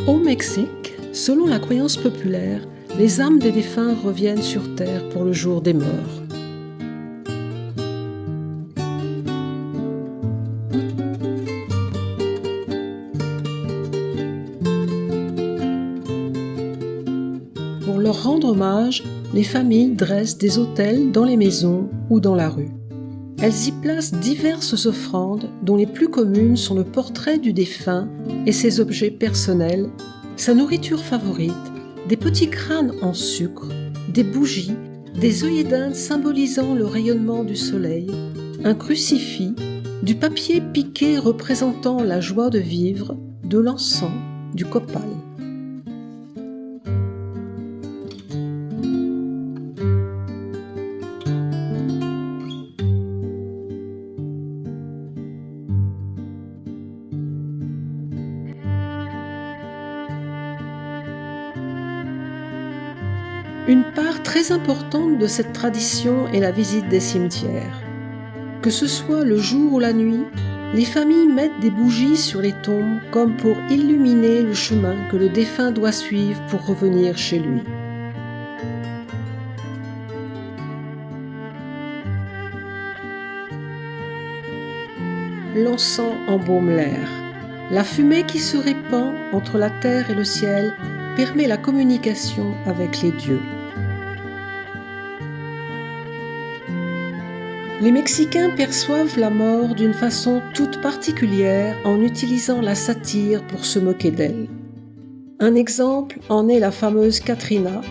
Au Mexique, selon la croyance populaire, les âmes des défunts reviennent sur Terre pour le jour des morts. Pour leur rendre hommage, les familles dressent des autels dans les maisons ou dans la rue. Elles y placent diverses offrandes dont les plus communes sont le portrait du défunt et ses objets personnels, sa nourriture favorite, des petits crânes en sucre, des bougies, des œillets d'Inde symbolisant le rayonnement du soleil, un crucifix, du papier piqué représentant la joie de vivre, de l'encens, du copal. Une part très importante de cette tradition est la visite des cimetières. Que ce soit le jour ou la nuit, les familles mettent des bougies sur les tombes comme pour illuminer le chemin que le défunt doit suivre pour revenir chez lui. L'encens embaume l'air. La fumée qui se répand entre la terre et le ciel permet la communication avec les dieux. Les Mexicains perçoivent la mort d'une façon toute particulière en utilisant la satire pour se moquer d'elle. Un exemple en est la fameuse Catrina,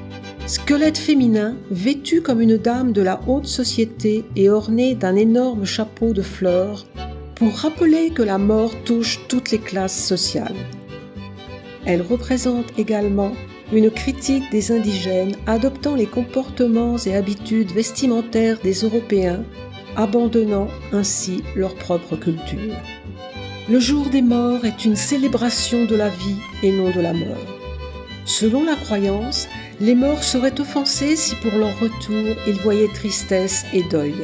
squelette féminin vêtu comme une dame de la haute société et orné d'un énorme chapeau de fleurs pour rappeler que la mort touche toutes les classes sociales. Elle représente également une critique des indigènes adoptant les comportements et habitudes vestimentaires des Européens, abandonnant ainsi leur propre culture. Le jour des morts est une célébration de la vie et non de la mort. Selon la croyance, les morts seraient offensés si pour leur retour ils voyaient tristesse et deuil.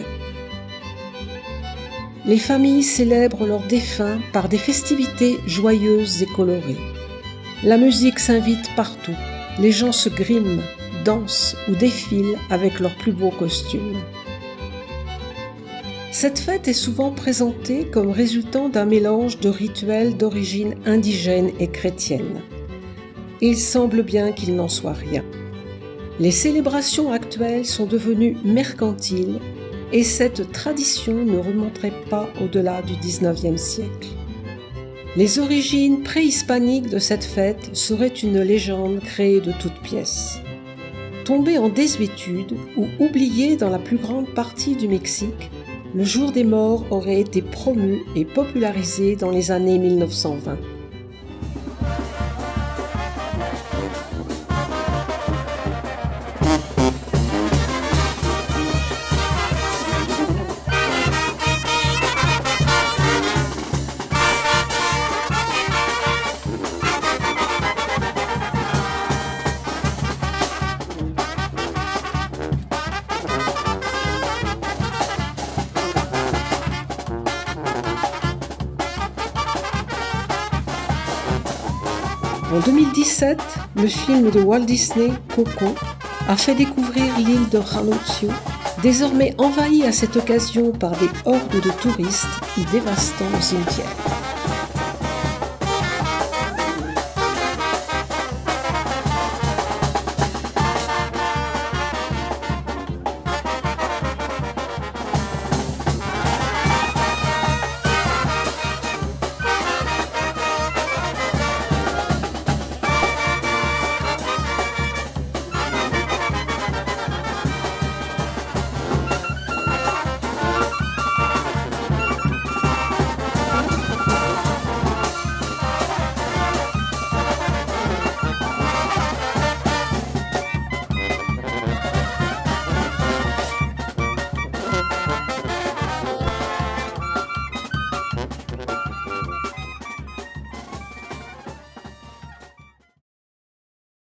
Les familles célèbrent leurs défunts par des festivités joyeuses et colorées. La musique s'invite partout, les gens se griment, dansent ou défilent avec leurs plus beaux costumes. Cette fête est souvent présentée comme résultant d'un mélange de rituels d'origine indigène et chrétienne. Il semble bien qu'il n'en soit rien. Les célébrations actuelles sont devenues mercantiles et cette tradition ne remonterait pas au-delà du XIXe siècle. Les origines préhispaniques de cette fête seraient une légende créée de toutes pièces. Tombée en désuétude ou oubliée dans la plus grande partie du Mexique, le jour des morts aurait été promu et popularisé dans les années 1920. En 2017, le film de Walt Disney, Coco, a fait découvrir l'île de Ranutio, désormais envahie à cette occasion par des hordes de touristes y dévastant le cimetière.